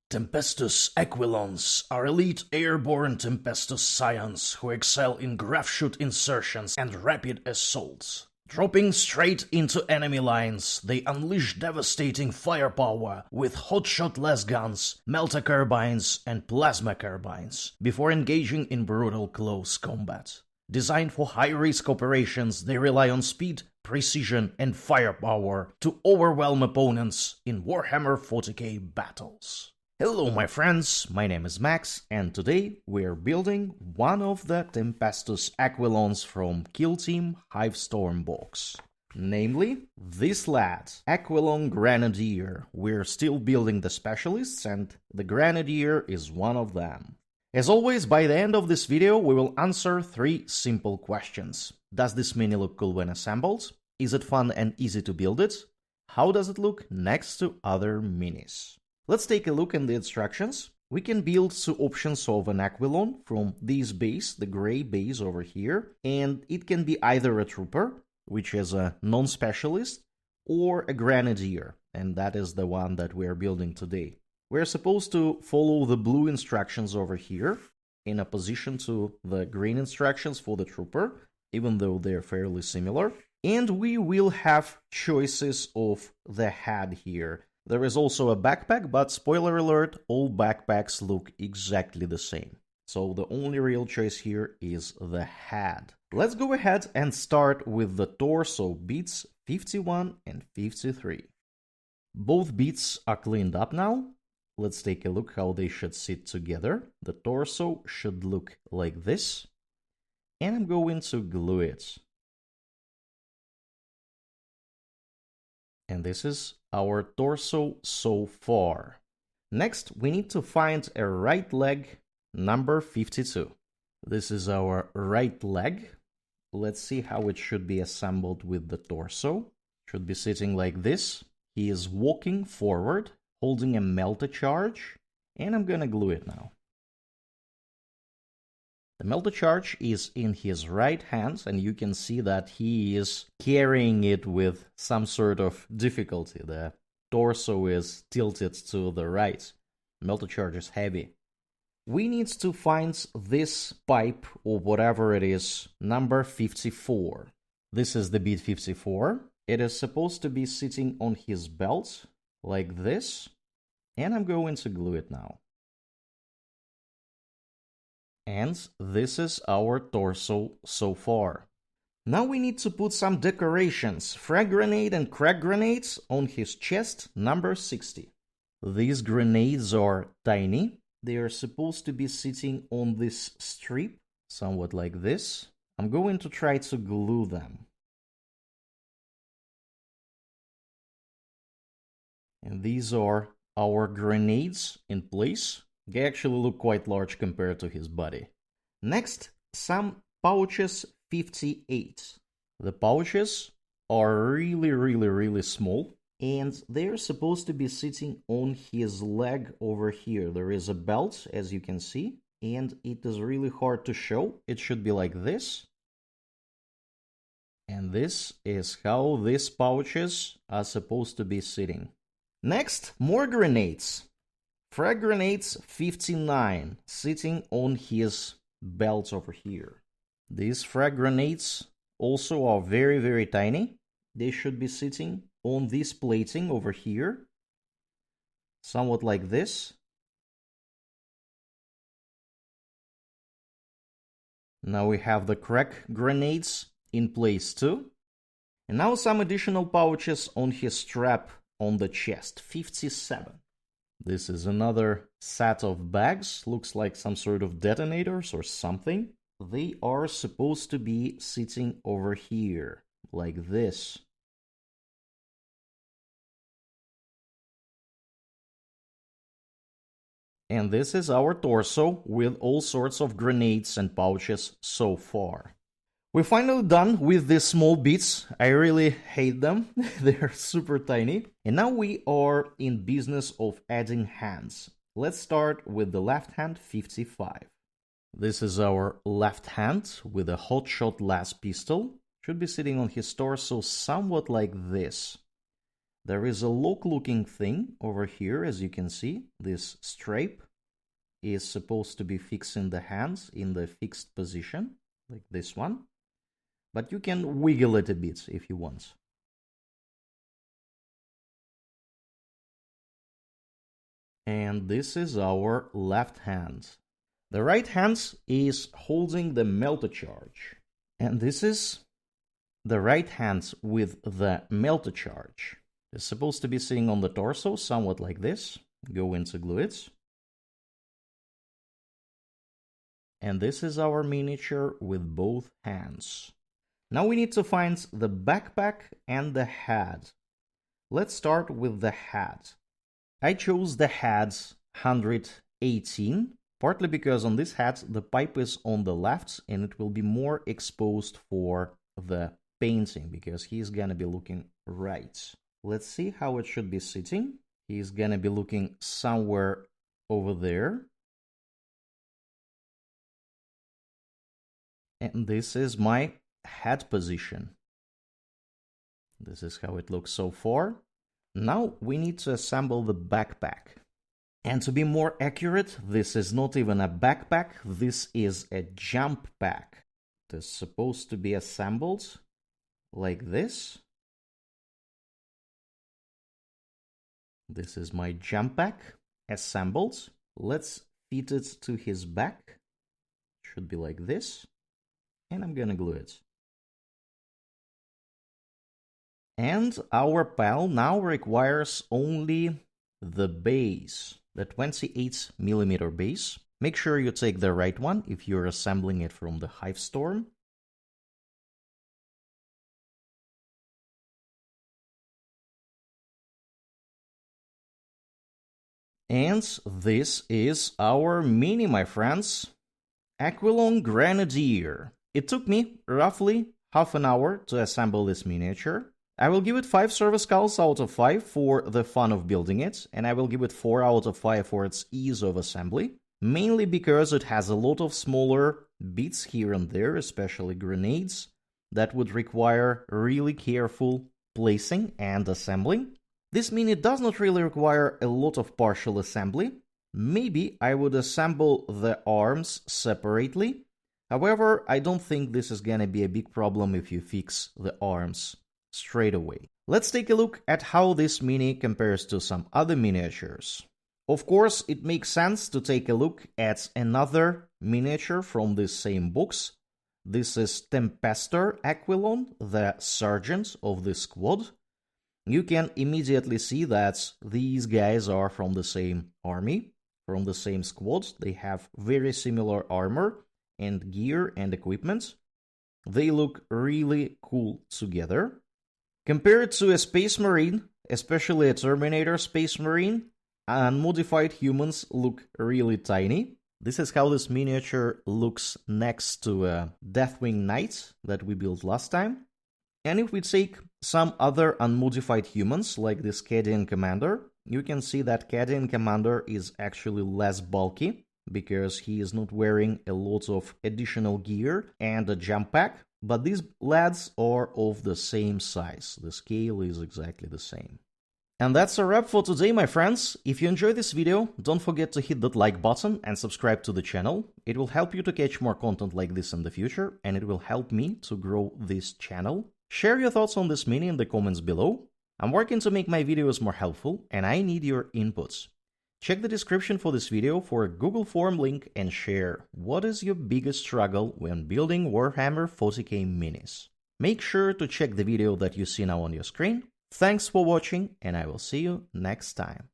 Tempestus Aquilons are elite airborne Tempestus scions who excel in graft-shoot insertions and rapid assaults. Dropping straight into enemy lines, they unleash devastating firepower with hotshot las guns, melta carbines, and plasma carbines before engaging in brutal close combat. Designed for high-risk operations, they rely on speed, precision, and firepower to overwhelm opponents in Warhammer 40k battles. Hello my friends, my name is Max, and today we're building one of the Tempestus Aquilons from Kill Team Hivestorm box. Namely, this lad, Aquilon Grenadier. We're still building the specialists, and the Grenadier is one of them. As always, by the end of this video, we will answer 3 simple questions. Does this mini look cool when assembled? Is it fun and easy to build it? How does it look next to other minis? Let's take a look in the instructions. We can build 2 options of an Aquilon from this base, the gray base over here, and it can be either a trooper, which is a non-specialist, or a Grenadier, and that is the one that we are building today. We're supposed to follow the blue instructions over here in opposition to the green instructions for the trooper, even though they're fairly similar. And we will have choices of the head here. There is also a backpack, but spoiler alert, all backpacks look exactly the same. So the only real choice here is the head. Let's go ahead and start with the torso bits 51 and 53. Both bits are cleaned up now. Let's take a look how they should sit together. The torso should look like this. And I'm going to glue it. And this is our torso so far. Next, we need to find a right leg number 52. This is our right leg. Let's see how it should be assembled with the torso. Should be sitting like this. He is walking forward, holding a melta charge, and I'm gonna glue it now. The melta charge is in his right hand, and you can see that he is carrying it with some sort of difficulty. The torso is tilted to the right. Melta charge is heavy. We need to find this pipe, or whatever it is, number 54. This is the bit 54. It is supposed to be sitting on his belt, like this. And I'm going to glue it now. And this is our torso so far. Now we need to put some decorations, frag grenade and crack grenades on his chest, number 60. These grenades are tiny. They are supposed to be sitting on this strip, somewhat like this. I'm going to try to glue them. And these are our grenades in place. They actually look quite large compared to his body. Next, some pouches 58. The pouches are really small, and they're supposed to be sitting on his leg over here. There is a belt, as you can see, and it is really hard to show. It should be like this. And this is how these pouches are supposed to be sitting. Next, more grenades. Frag grenades 59, sitting on his belt over here. These frag grenades also are very tiny. They should be sitting on this plating over here, somewhat like this. Now we have the crack grenades in place too. And now some additional pouches on his strap on the chest, 57. This is another set of bags, looks like some sort of detonators or something. They are supposed to be sitting over here, like this. And this is our torso with all sorts of grenades and pouches so far. We're finally done with these small bits. I really hate them. They're super tiny. And now we are in business of adding hands. Let's start with the left hand 55. This is our left hand with a hotshot las pistol. Should be sitting on his torso somewhat like this. There is a lock-looking thing over here, as you can see. This strap is supposed to be fixing the hands in the fixed position, like this one. But you can wiggle it a bit if you want. And this is our left hand. The right hand is holding the melter charge. And this is the right hand with the melter charge. It's supposed to be sitting on the torso, somewhat like this. Go into glue it. And this is our miniature with both hands. Now we need to find the backpack and the head. Let's start with the head. I chose the head 118, partly because on this head the pipe is on the left and it will be more exposed for the painting because he's gonna be looking right. Let's see how it should be sitting. He's gonna be looking somewhere over there. And this is my head position. This is how it looks so far. Now we need to assemble the backpack. And to be more accurate, this is not even a backpack, this is a jump pack. It is supposed to be assembled like this. This is my jump pack assembled. Let's fit it to his back. Should be like this. And I'm gonna glue it. And our pal now requires only the base, the 28mm base. Make sure you take the right one if you're assembling it from the Hivestorm. And this is our mini, my friends, Aquilon Grenadier. It took me roughly half an hour to assemble this miniature. I will give it 5 service skulls out of 5 for the fun of building it, and I will give it 4 out of 5 for its ease of assembly, mainly because it has a lot of smaller bits here and there, especially grenades, that would require really careful placing and assembling. This mini does not really require a lot of partial assembly. Maybe I would assemble the arms separately. However, I don't think this is gonna be a big problem if you fix the arms straight away. Let's take a look at how this mini compares to some other miniatures. Of course, it makes sense to take a look at another miniature from this same box. This is Tempestus Aquilon, the sergeant of the squad. You can immediately see that these guys are from the same army, from the same squad. They have very similar armor and gear and equipment. They look really cool together. Compared to a Space Marine, especially a Terminator Space Marine, unmodified humans look really tiny. This is how this miniature looks next to a Deathwing Knight that we built last time. And if we take some other unmodified humans, like this Cadian Commander, you can see that Cadian Commander is actually less bulky, because he is not wearing a lot of additional gear and a jump pack, but these lads are of the same size. The scale is exactly the same. And that's a wrap for today, my friends. If you enjoyed this video, don't forget to hit that like button and subscribe to the channel. It will help you to catch more content like this in the future, and it will help me to grow this channel. Share your thoughts on this mini in the comments below. I'm working to make my videos more helpful, and I need your inputs. Check the description for this video for a Google form link and share what is your biggest struggle when building Warhammer 40k minis. Make sure to check the video that you see now on your screen. Thanks for watching, and I will see you next time.